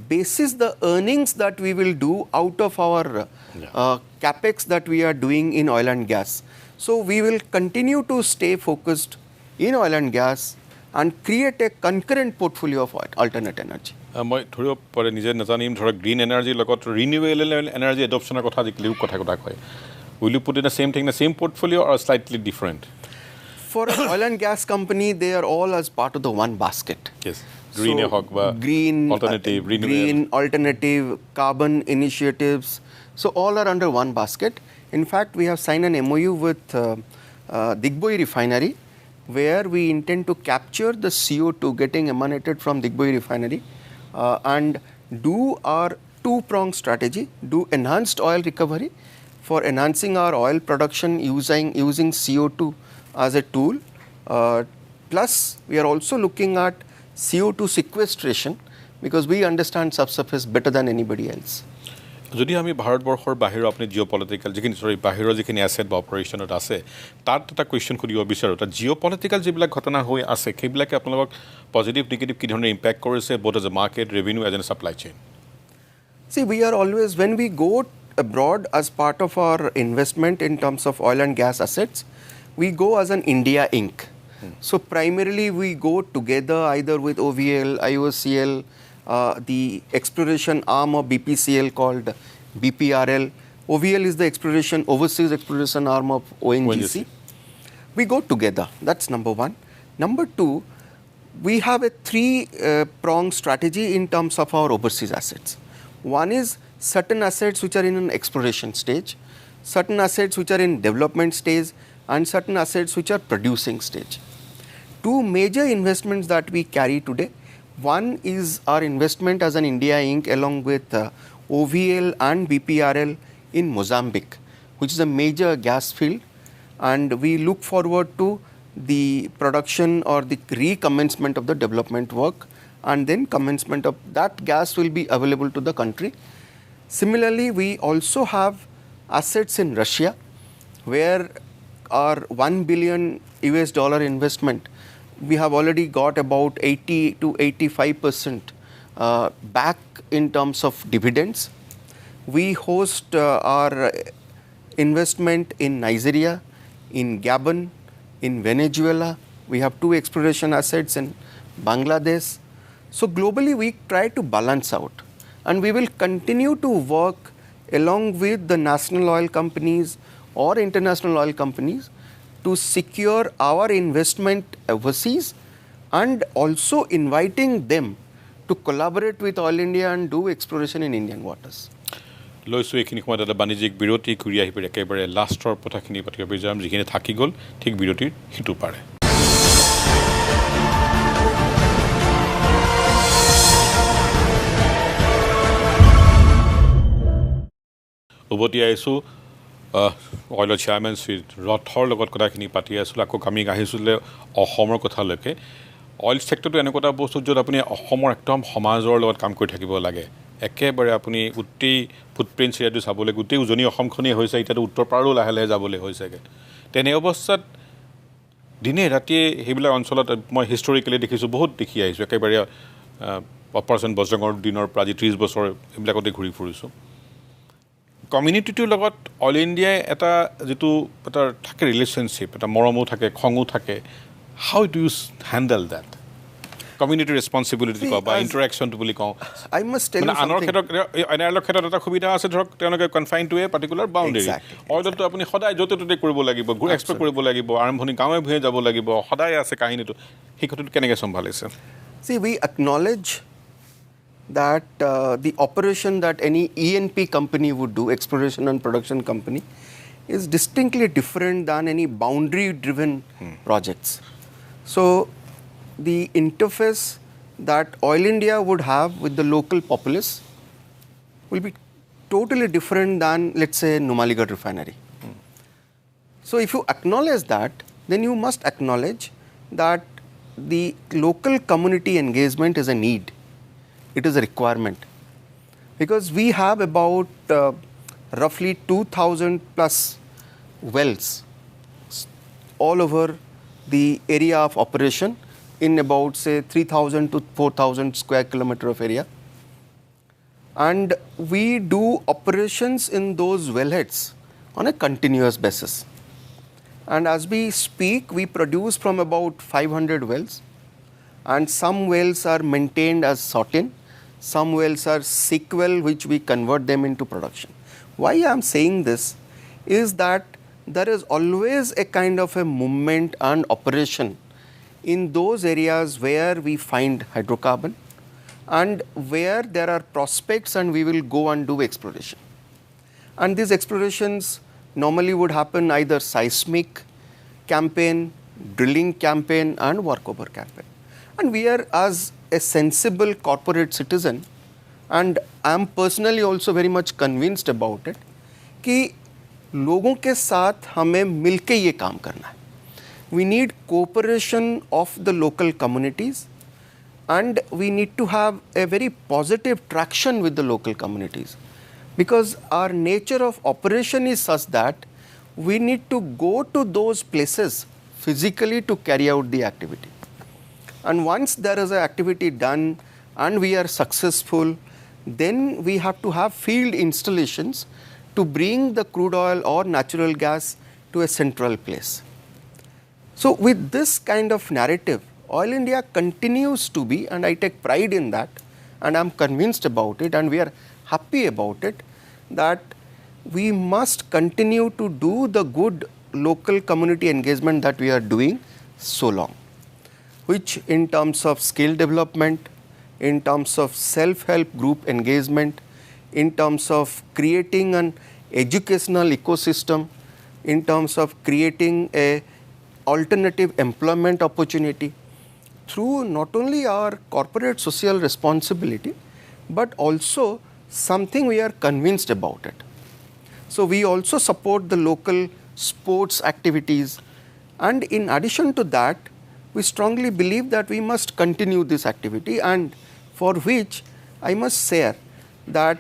basis the earnings that we will do out of our capex that we are doing in oil and gas. So we will continue to stay focused in oil and gas and create a concurrent portfolio of alternate energy. মই ধৰিব পাৰে নিজে নাজানিম ধৰক green এনাৰ্জিৰ লগত renewable energy এডপশ্যনৰ কথা আজিকালি কথা কয়. Will you put in the same thing, the same portfolio, or slightly different? For an oil and gas company, they are all as part of the one basket. Yes. Green, so, green alternative, green alternative, carbon initiatives. So all are under one basket. In fact, we have signed an MOU with 𝗥𝘁𝗵𝗃𝗃 refinery, where we intend to capture the CO2 getting emanated from 𝗥𝘁𝗃𝗃 refinery and do our two-pronged strategy, do enhanced oil recovery for enhancing our oil production using CO2 as a tool. Plus, we are also looking at CO2 sequestration because we understand subsurface better than anybody else. যদি আমি ভাৰতবৰ্ষৰ বাহিৰৰ আপুনি Jio' political যিখিনি বাহিৰৰ যিখিনি asset বা অপাৰেশ্যনত আছে তাত এটা কুৱেশ্যন সুধিব বিচাৰোঁ তাত জিঅ' পলিটিকেল যিবিলাক ঘটনা হৈ আছে সেইবিলাকে আপোনালোকক পজিটিভ নিগেটিভ কি ধৰণে ইম্পেক্ট কৰিছে both as a market, revenue, as a supply chain? See, we are always, when we go abroad as part of our investment in terms of oil and gas assets, we go as an India Inc. So primarily we go together either with OVL, IOCL, the exploration arm of BPCL called BPRL. OVL is the overseas exploration arm of ONGC. We go together. That's number one. Number two, we have a three-pronged strategy in terms of our overseas assets. One is certain assets which are in an exploration stage, certain assets which are in development stage, and certain assets which are producing stage. Two major investments that we carry today. One is our investment as an India Inc. along with OVL and BPRL in Mozambique, which is a major gas field, and we look forward to the production or the recommencement of the development work, and then commencement of that gas will be available to the country. Similarly, we also have assets in Russia, where our $1 billion investment, we have already got about 80 to 85% back in terms of dividends. We host our investment in Nigeria, in Gabon, in Venezuela. We have 2 exploration assets in Bangladesh. So globally, we try to balance out, and we will continue to work along with the national oil companies or international oil companies to secure our investment overseas, and also inviting them to collaborate with Oil India and do exploration in Indian waters. লৈছোঁ এইখিনি সময়ত এটা বাণিজ্যিক বিৰতি ঘূৰি আহি পেলাই একেবাৰে লাষ্টৰ কথাখিনি পাতিব যাম যিখিনি থাকি গ'ল ঠিক বিৰতিৰ সিটো পাৰে উভতি আহিছোঁ অইলৰ চেয়াৰমেন শ্ৰী ৰথৰ লগত কথাখিনি পাতি আছিলোঁ আকৌ আমি আহিছিলে অসমৰ কথালৈকে অইল ছেক্টৰটো এনেকুৱা এটা বস্তু য'ত আপুনি অসমৰ একদম সমাজৰ লগত কাম কৰি থাকিব লাগে একেবাৰে আপুনি গোটেই ফুটপ্ৰিণ্ট এৰিয়াটো চাবলৈ গোটেই উজনি অসমখনেই হৈছে এতিয়াতো উত্তৰ পাৰলৈ লাহে লাহে যাবলৈ হৈছেগৈ তেনে অৱস্থাত দিনে ৰাতিয়ে সেইবিলাক অঞ্চলত মই হিষ্টৰিকেলি দেখিছোঁ বহুত দেখি আহিছোঁ একেবাৰে অপাৰেশ্যন বজৰঙৰ দিনৰ পৰা আজি 30 বছৰ এইবিলাকতে ঘূৰি ফুৰিছোঁ কমিউনিটিটোৰ লগত অল ইণ্ডিয়াই এটা যিটো এটা থাকে ৰিলেশ্যনশ্বিপ এটা মৰমো থাকে খঙো থাকে how do you handle that community responsibility কওঁ বা ইণ্টাৰেকশ্যনটো বুলি কওঁ I must tell you আনৰ something. ক্ষেত্ৰত এনাৰেলৰ ক্ষেত্ৰত এটা সুবিধা আছে ধৰক তেওঁলোকে confine to a particular boundary অইলতো আপুনি সদায় য'তে ত'তে কৰিব লাগিব এক্সপ্ল'ৰ কৰিব লাগিব আৰম্ভণি গাঁৱে ভূঞে যাব লাগিব সদায় আছে কাহিনীটো সেই কথাটো কেনেকৈ চম্ভালিছে See, we acknowledge that the operation that any E&P company would do, exploration and production company, is distinctly different than any boundary-driven projects. So, the interface that Oil India would have with the local populace will be totally different than, let's say, Numaligarh refinery. So, if you acknowledge that, then you must acknowledge that the local community engagement is a need. It is a requirement. Because we have about roughly 2,000 plus wells all over the area of operation in about, say, 3,000 to 4,000 square kilometer of area. And we do operations in those wellheads on a continuous basis. And as we speak, we produce from about 500 wells. And some wells are maintained as sort-in. Some wells are sequel, which we convert them into production. Why I am saying this is that there is always a kind of a movement and operation in those areas where we find hydrocarbon and where there are prospects and we will go and do exploration. And these explorations normally would happen either seismic campaign, drilling campaign and workover campaign. And we are, as a sensible corporate citizen, and I am personally also very much convinced about it, कि लोगों के साथ हमें मिलके ये काम करना है. We need cooperation of the local communities, and we need to have a very positive traction with the local communities, because our nature of operation is such that we need to go to those places physically to carry out the activity. And once there is an activity done and we are successful, then we have to have field installations to bring the crude oil or natural gas to a central place. So with this kind of narrative, Oil India continues to be, and I take pride in that, and I'm convinced about it, and we are happy about it, that we must continue to do the good local community engagement that we are doing so long, which in terms of skill development, in terms of self-help group engagement, in terms of creating an educational ecosystem, in terms of creating a alternative employment opportunity, through not only our corporate social responsibility, but also something we are convinced about it. So we also support the local sports activities, and in addition to that, we strongly believe that we must continue this activity, and for which I must say that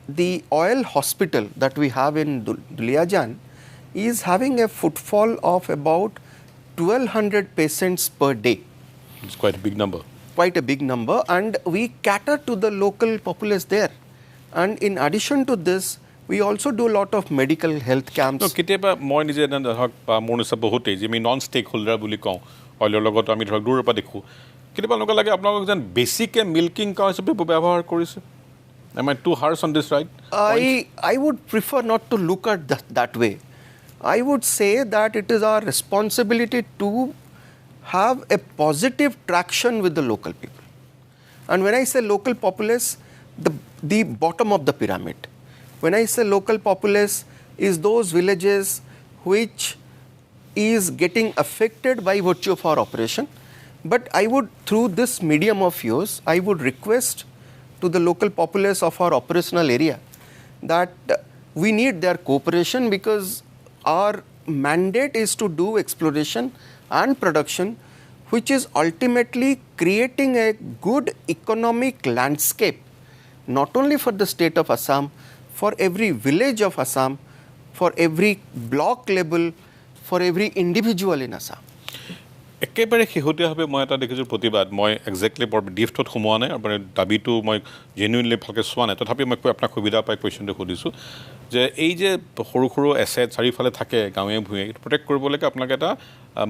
the oil hospital that we have in Duliajan is having a footfall of about 1,200 patients per day. It's quite a big number. Quite a big number, and we cater to the local populace there. And in addition to this, we also do a lot of medical health camps. No, কেতিয়াবা মই নিজে ধৰক মোৰ নিচিনা বহুতেই যে আমি নন stake holder বুলি কওঁ, অইলৰ লগত আমি ধৰক দূৰৰ পৰা দেখোঁ, কেতিয়াবা এনেকুৱা লাগে আপোনালোকক যেন বেছিকৈ মিল্কিং কাউ হিচাপে ব্যৱহাৰ কৰিছে. Am I too harsh on this, right? I would prefer not to look at that way. I would say that it is our responsibility to have a positive traction with the local people. And when I say local populace, the bottom of the pyramid. When I say local populace, is those villages which is getting affected by virtue of our operation. But I would, through this medium of yours, I would request to the local populace of our operational area that we need their cooperation, because our mandate is to do exploration and production, which is ultimately creating a good economic landscape, not only for the state of Assam, for every village of Assam, for every block level, for every individual in Assam. একেবাৰে শেহতীয়াভাৱে মই এটা দেখিছোঁ প্ৰতিবাদ, মই exactly বৰ ডিফ্টত সোমোৱা নাই, আৰু দাবীটো মই জেনুইনলি ভালকৈ চোৱা নাই, তথাপি মই আপোনাক সুবিধা পাই কুৱেশ্যনটো সুধিছোঁ যে এই যে সৰু সৰু এছেট চাৰিওফালে থাকে গাঁৱে ভূঞে, প্ৰটেক্ট কৰিবলৈকে আপোনালোকে এটা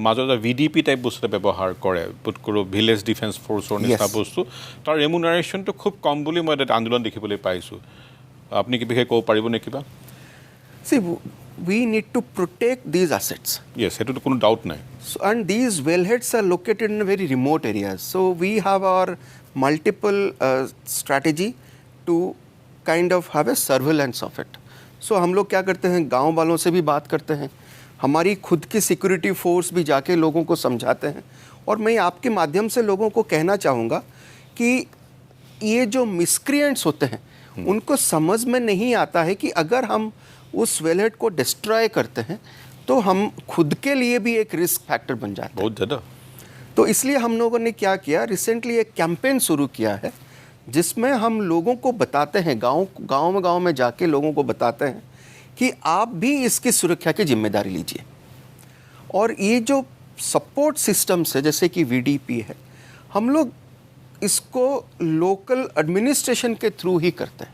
মাজত এটা VDP টাইপ বস্তু এটা ব্যৱহাৰ কৰে, বোধ কৰোঁ ভিলেজ ডিফেন্স ফ'ৰ্চৰ নিচিনা বস্তু, তাৰ ৰেমুনাৰেশ্যনটো খুব কম বুলি মই এটা আন্দোলন দেখিবলৈ পাইছোঁ. আপুনি কি বিষয়ে ক'ব পাৰিব নে কিবা? See, we need to protect these assets. Yes, সেইটোতো কোনো ডাউট নাই. So, and these wellheads are located in very remote areas. So we have our multiple strategy to kind of have a surveillance of it. So हम लोग क्या करते हैं, गांव वालों से भी बात करते हैं, हमारी खुद की सिक्योरिटी फोर्स भी जाके लोगों को समझाते हैं. और मैं आपके माध्यम से लोगों को कहना चाहूँगा कि ये जो मिसक्रिएंट्स होते हैं, उनको समझ में नहीं आता है कि अगर हम उस वेलहेड को डिस्ट्रॉय करते हैं तो हम खुद के लिए भी एक रिस्क फैक्टर बन जाते हैं. बहुत ज़्यादा. तो इसलिए हम लोगों ने क्या किया, रिसेंटली एक कैंपेन शुरू किया है जिसमें हम लोगों को बताते हैं, गांव में जाके लोगों को बताते हैं कि आप भी इसकी सुरक्षा की जिम्मेदारी लीजिए. और ये जो सपोर्ट सिस्टम्स है जैसे कि VDP है, हम लोग इसको लोकल एडमिनिस्ट्रेशन के थ्रू ही करते हैं.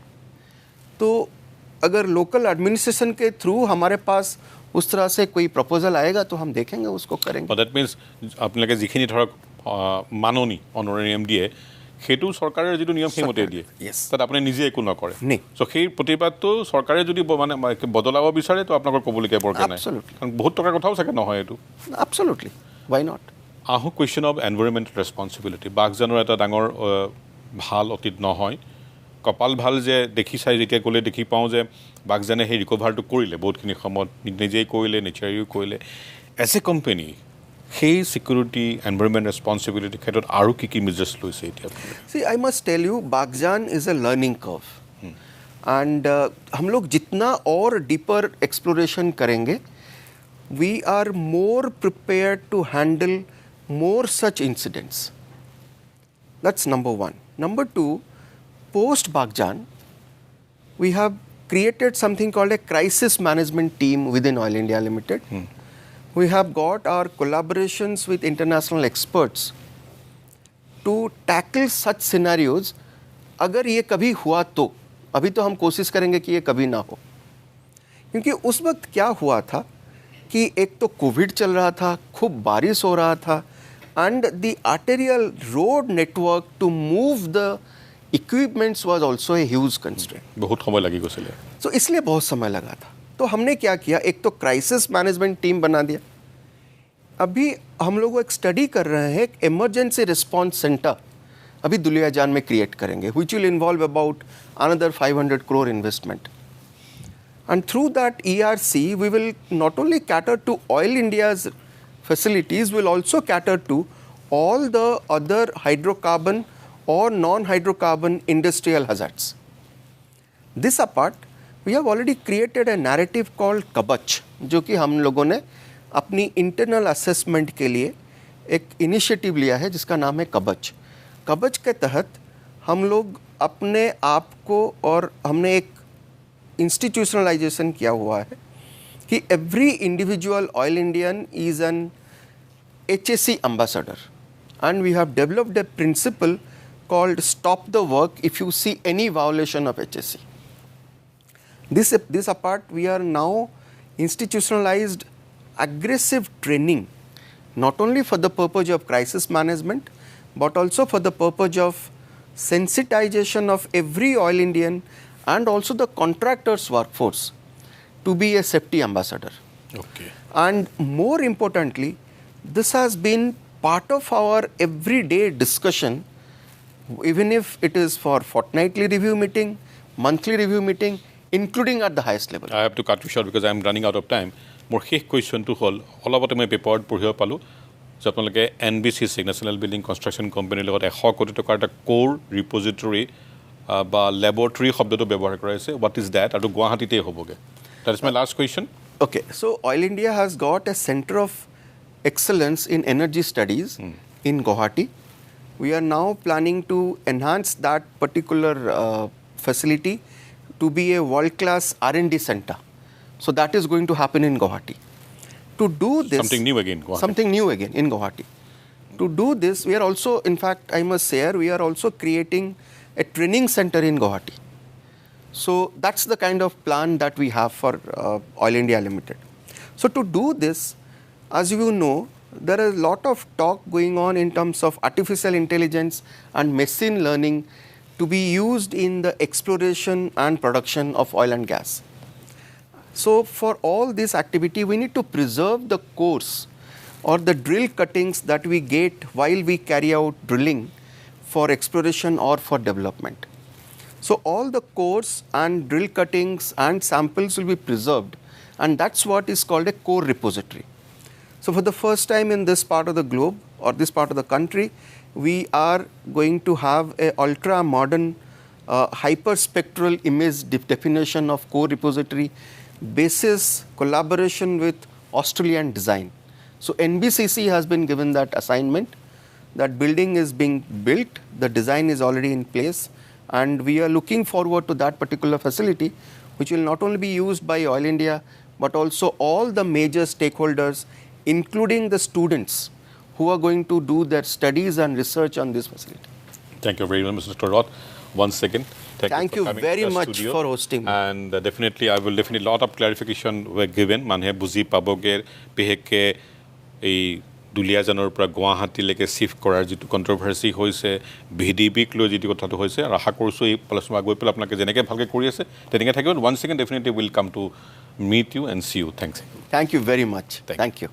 तो अगर लोकल एडमिनिस्ट्रेशन के थ्रू हमारे पास उस तरह से कोई प्रपोजल आएगा तो हम देखेंगे, उसको करेंगे. But that means আপোনালোকে যিখিনি ধৰক মাননি অনৰেৰিয়াম দিয়ে সেইটো চৰকাৰৰ যিটো নিয়ম সেইমতে দিয়ে, তাত আপুনি নিজে একো নকৰে. চ' সেই প্ৰতিবাদটো চৰকাৰে যদি মানে বদলাব বিচাৰে তো আপোনালোকৰ ক'বলগীয়া বৰকৈ নাই, কাৰণ বহুত টকাৰ কথাও চাগে নহয় এইটো. Absolutely. Why not? আহোঁ কুৱেশ্যন অফ এনভাইৰনমেণ্টেল ৰেছপনচিবিলিটি. বাঘজানৰ এটা ডাঙৰ ভাল অতীত নহয়, কপাল ভাল যে দেখি চাই যেতিয়া ক'লে দেখি পাওঁ যে বাগজানে সেই ৰিকভাৰটো কৰিলে বহুতখিনি সময়ত নিজেই কৰিলে নেচাৰেলিও কৰিলে এজ এ কোম্পানী সেই সিকিউৰিটি এনভাইৰনমেন্ট ৰেসপন্সিবিলিটি ক্ষেত্ৰত আৰু কি মেজাৰ্স লৈছে এতিয়া See, I must tell you, Baghjan is a learning curve. And हम लोग जितना और deeper exploration करेंगे, we are more prepared to handle more such incidents. That's number one. Number two, post Baghjan, we have created something called a crisis management team within Oil India Limited. We have got our collaborations with international experts to tackle such scenarios. अगर ये कभी हुआ तो अभी तो हम कोशिश करेंगे कि ये कभी ना हो, क्योंकि उस वक्त क्या हुआ था कि एक तो कोविड चल रहा था, खूब बारिश हो रहा था, and the arterial road network to move the equipments was also a huge constraint. बहुत समय लगी गई So इसलिए बहुत समय लगा था. तो हमने क्या किया, एक तो क्राइसिस मैनेजमेंट टीम बना दिया. अभी हम लोग एक स्टडी कर रहे हैं, एक इमरजेंसी रिस्पांस सेंटर अभी दुलियाजान में क्रिएट करेंगे, which will involve about another 500 crore investment. And through that ERC, we will not only cater to Oil India's facilities, will also cater to all the other hydrocarbon or non-hydrocarbon industrial hazards. This apart, we have already created a narrative called 𝗘𝘅𝗰𝗶, जो कि हम लोगों ने अपनी internal assessment के लिए एक initiative लिया है जिसका नाम है 𝗘𝘅𝗰𝗶. 𝗘𝘅𝗰𝗶 के तहत हम लोग अपने आप को, और हमने एक इंस्टीट्यूशनलाइजेशन किया हुआ है कि every individual oil Indian is an HSE ambassador, and we have developed a principle called stop the work if you see any violation of HSE. This apart, we are now institutionalized aggressive training, not only for the purpose of crisis management, but also for the purpose of sensitization of every oil Indian and also the contractors workforce to be a safety ambassador. Okay. And more importantly, this has been part of our everyday discussion, even if it is for fortnightly review meeting, monthly review meeting, including at the highest level. I have to cut you short because I am running out of time. More question to hold. All about my paper purhio palu. So apnalake NBCC National Building Construction Company লগত 100 কোটি টকাৰ এটা কোৰ ৰিপজিটৰি বা ল্যাবৰেটৰি শব্দটো ব্যৱহাৰ কৰা হৈছে. What is that? আৰু গুৱাহাটীতে হ'বগে. That is my last question. Okay, so Oil India has got a center of excellence in energy studies in Guwahati. We are now planning to enhance that particular facility to be a world-class R&D center. So that is going to happen in Guwahati. To do this, Something new again, Guwahati. Something new again in Guwahati. To do this, we are also, in fact, I must say, we are also creating a training center in Guwahati. So that's the kind of plan that we have for Oil India Limited. So to do this, as you know, there is a lot of talk going on in terms of artificial intelligence and machine learning to be used in the exploration and production of oil and gas. So for all this activity, we need to preserve the cores or the drill cuttings that we get while we carry out drilling for exploration or for development. So all the cores and drill cuttings and samples will be preserved, and that's what is called a core repository. So for the first time in this part of the globe or this part of the country, we are going to have a ultra modern hyperspectral image definition of core repository basis collaboration with Australian design. So NBCC has been given that assignment. That building is being built, the design is already in place, and we are looking forward to that particular facility, which will not only be used by Oil India, but also all the major stakeholders, including the students who are going to do their studies and research on this facility. Thank you very much, Mr. 𝗘𝘅𝗏. Once again, thank you very much for hosting me. And definitely, I will definitely lot of clarification were given. মানুহে বুজি পাবগে বিশেষকে এই দুলিয়াজানৰ পৰা গুৱাহাটীলৈকে shift কৰাৰ যিটো controversy হৈছে ভিডিবিক লৈ যিটো কথাটো হৈছে আৰু আশা কৰিছোঁ এই আলোচনা গৈ পেলাই আপোনালোকে যেনেকৈ ভালকৈ কৰি আছে তেনেকৈ থাকিব. Once again, definitely will come to meet you and see you. Thanks. Thank you very much. Thank you.